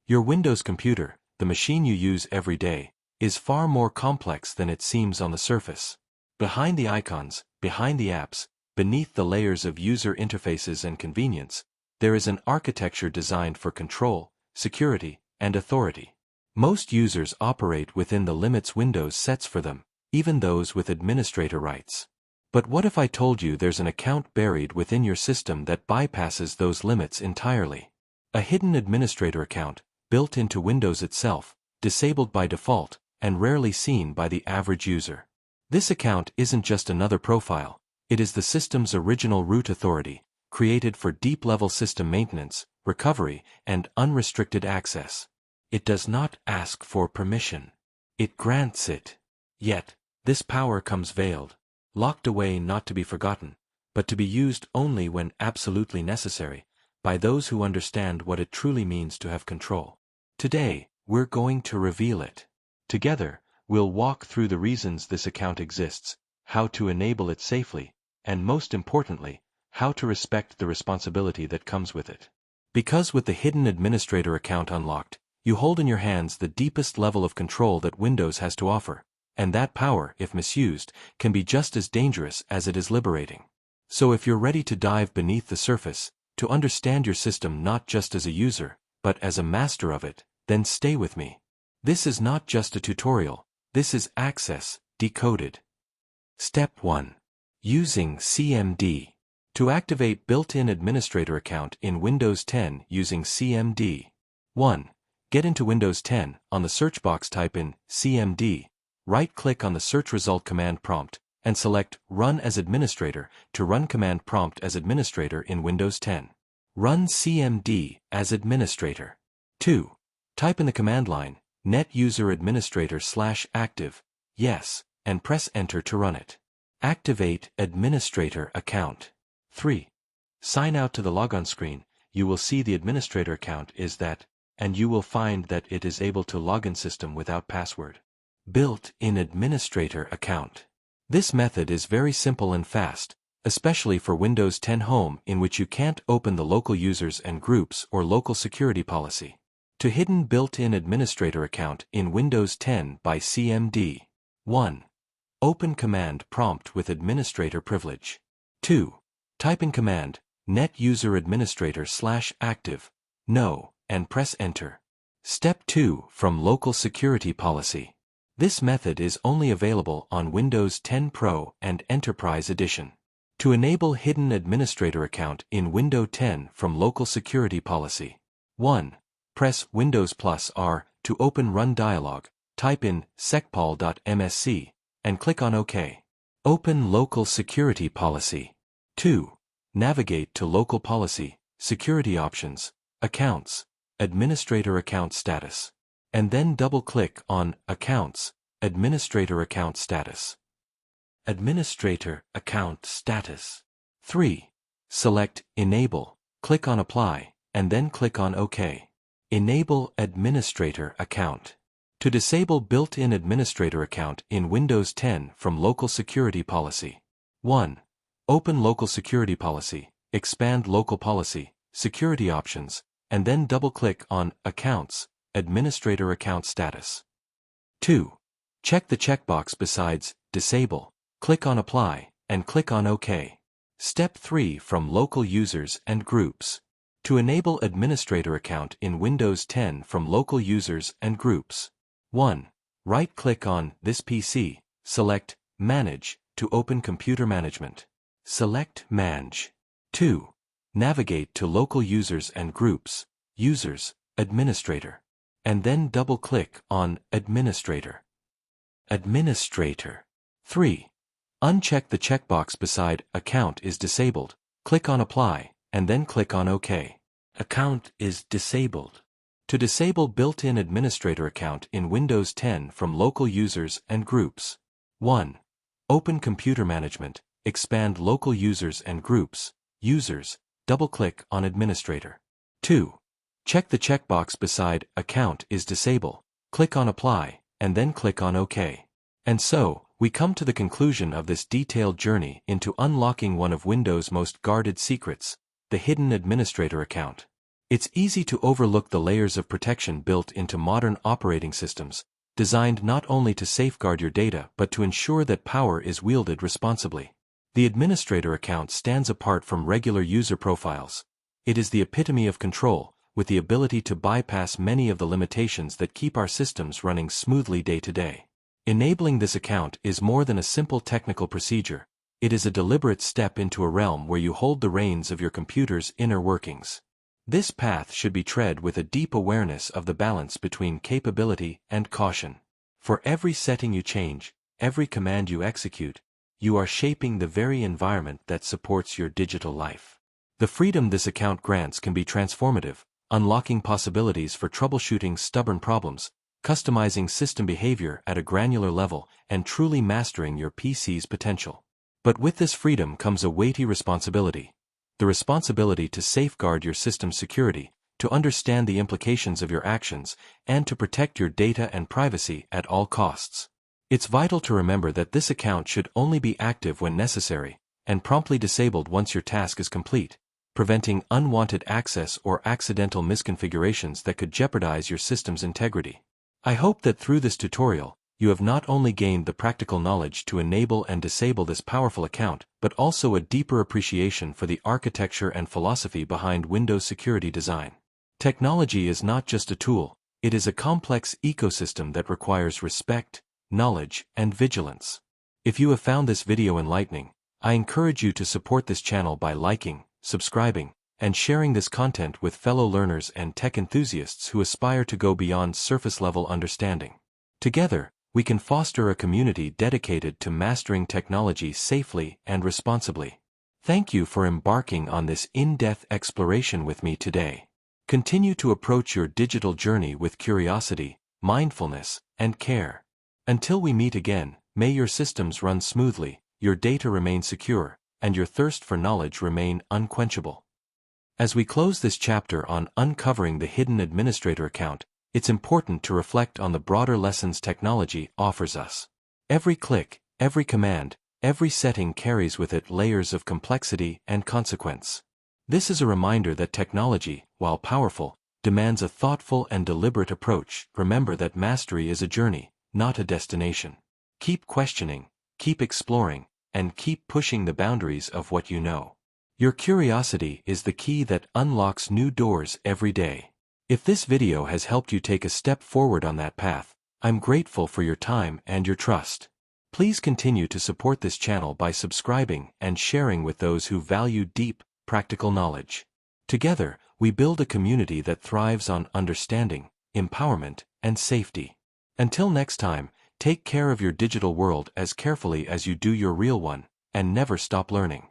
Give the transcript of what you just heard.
Your Windows computer, the machine you use every day, is far more complex than it seems on the surface. Behind the icons, behind the apps, beneath the layers of user interfaces and convenience, there is an architecture designed for control, security, and authority. Most users operate within the limits Windows sets for them, even those with administrator rights. But what if I told you there's an account buried within your system that bypasses those limits entirely? A hidden administrator account, built into Windows itself, disabled by default, and rarely seen by the average user. This account isn't just another profile, it is the system's original root authority, created for deep-level system maintenance, recovery, and unrestricted access. It does not ask for permission. It grants it. Yet, this power comes veiled, locked away not to be forgotten, but to be used only when absolutely necessary, by those who understand what it truly means to have control. Today, we're going to reveal it. Together, we'll walk through the reasons this account exists, how to enable it safely, and most importantly, how to respect the responsibility that comes with it. Because with the hidden administrator account unlocked, you hold in your hands the deepest level of control that Windows has to offer, and that power, if misused, can be just as dangerous as it is liberating. So if you're ready to dive beneath the surface, to understand your system not just as a user, but as a master of it, then stay with me. This is not just a tutorial, this is Access Decoded. Step 1. Using CMD. To activate built-in administrator account in Windows 10 using CMD. 1. Get into Windows 10, on the search box type in CMD, right-click on the search result command prompt, and select Run as Administrator to run command prompt as administrator in Windows 10. Run CMD as administrator. 2. Type in the command line, netuser-administrator/active, yes, and press Enter to run it. Activate administrator account. 3. Sign out to the logon screen. You will see the administrator account is that, and you will find that it is able to log in system without password. Built-in administrator account. This method is very simple and fast, especially for Windows 10 Home in which you can't open the local users and groups or local security policy. To hidden built-in administrator account in Windows 10 by CMD. 1. Open command prompt with administrator privilege. 2. Type in command, netuser-administrator/active, no, and press Enter. Step 2. From local security policy. This method is only available on Windows 10 Pro and Enterprise Edition. To enable hidden administrator account in Windows 10 from local security policy. 1. Press Windows +R to open Run dialog, type in secpol.msc, and click on OK. Open local security policy. 2. Navigate to local policy, security options, accounts, administrator account status, and then double-click on Accounts, Administrator account status. Administrator account status. 3. Select Enable, click on Apply, and then click on OK. Enable administrator account. To disable built-in administrator account in Windows 10 from local security policy. 1. Open local security policy, expand local policy, security options, and then double-click on Accounts, Administrator account status. 2. Check the checkbox besides Disable, click on Apply, and click on OK. Step 3. From local users and groups. To enable administrator account in Windows 10 from local users and groups. 1. Right-click on this PC, select Manage to open Computer Management. Select Manage. 2. Navigate to local users and groups, Users, Administrator, and then double-click on Administrator. Administrator. 3. Uncheck the checkbox beside Account is disabled, click on Apply, and then click on OK. Account is disabled. To disable built-in administrator account in Windows 10 from local users and groups. 1. Open Computer Management, expand local users and groups, Users, double-click on Administrator. 2. Check the checkbox beside Account is disabled, click on Apply, and then click on OK. And so, we come to the conclusion of this detailed journey into unlocking one of Windows' most guarded secrets, the hidden administrator account. It's easy to overlook the layers of protection built into modern operating systems, designed not only to safeguard your data but to ensure that power is wielded responsibly. The administrator account stands apart from regular user profiles. It is the epitome of control, with the ability to bypass many of the limitations that keep our systems running smoothly day to day. Enabling this account is more than a simple technical procedure. It is a deliberate step into a realm where you hold the reins of your computer's inner workings. This path should be tread with a deep awareness of the balance between capability and caution. For every setting you change, every command you execute, you are shaping the very environment that supports your digital life. The freedom this account grants can be transformative, unlocking possibilities for troubleshooting stubborn problems, customizing system behavior at a granular level, and truly mastering your PC's potential. But with this freedom comes a weighty responsibility. The responsibility to safeguard your system's security, to understand the implications of your actions, and to protect your data and privacy at all costs. It's vital to remember that this account should only be active when necessary, and promptly disabled once your task is complete, preventing unwanted access or accidental misconfigurations that could jeopardize your system's integrity. I hope that through this tutorial, you have not only gained the practical knowledge to enable and disable this powerful account, but also a deeper appreciation for the architecture and philosophy behind Windows security design. Technology is not just a tool, it is a complex ecosystem that requires respect, knowledge, and vigilance. If you have found this video enlightening, I encourage you to support this channel by liking, subscribing, and sharing this content with fellow learners and tech enthusiasts who aspire to go beyond surface-level understanding. Together, we can foster a community dedicated to mastering technology safely and responsibly. Thank you for embarking on this in-depth exploration with me today. Continue to approach your digital journey with curiosity, mindfulness, and care. Until we meet again, may your systems run smoothly, your data remain secure, and your thirst for knowledge remain unquenchable. As we close this chapter on uncovering the hidden administrator account, it's important to reflect on the broader lessons technology offers us. Every click, every command, every setting carries with it layers of complexity and consequence. This is a reminder that technology, while powerful, demands a thoughtful and deliberate approach. Remember that mastery is a journey, not a destination. Keep questioning, keep exploring, and keep pushing the boundaries of what you know. Your curiosity is the key that unlocks new doors every day. If this video has helped you take a step forward on that path, I'm grateful for your time and your trust. Please continue to support this channel by subscribing and sharing with those who value deep, practical knowledge. Together, we build a community that thrives on understanding, empowerment, and safety. Until next time, take care of your digital world as carefully as you do your real one, and never stop learning.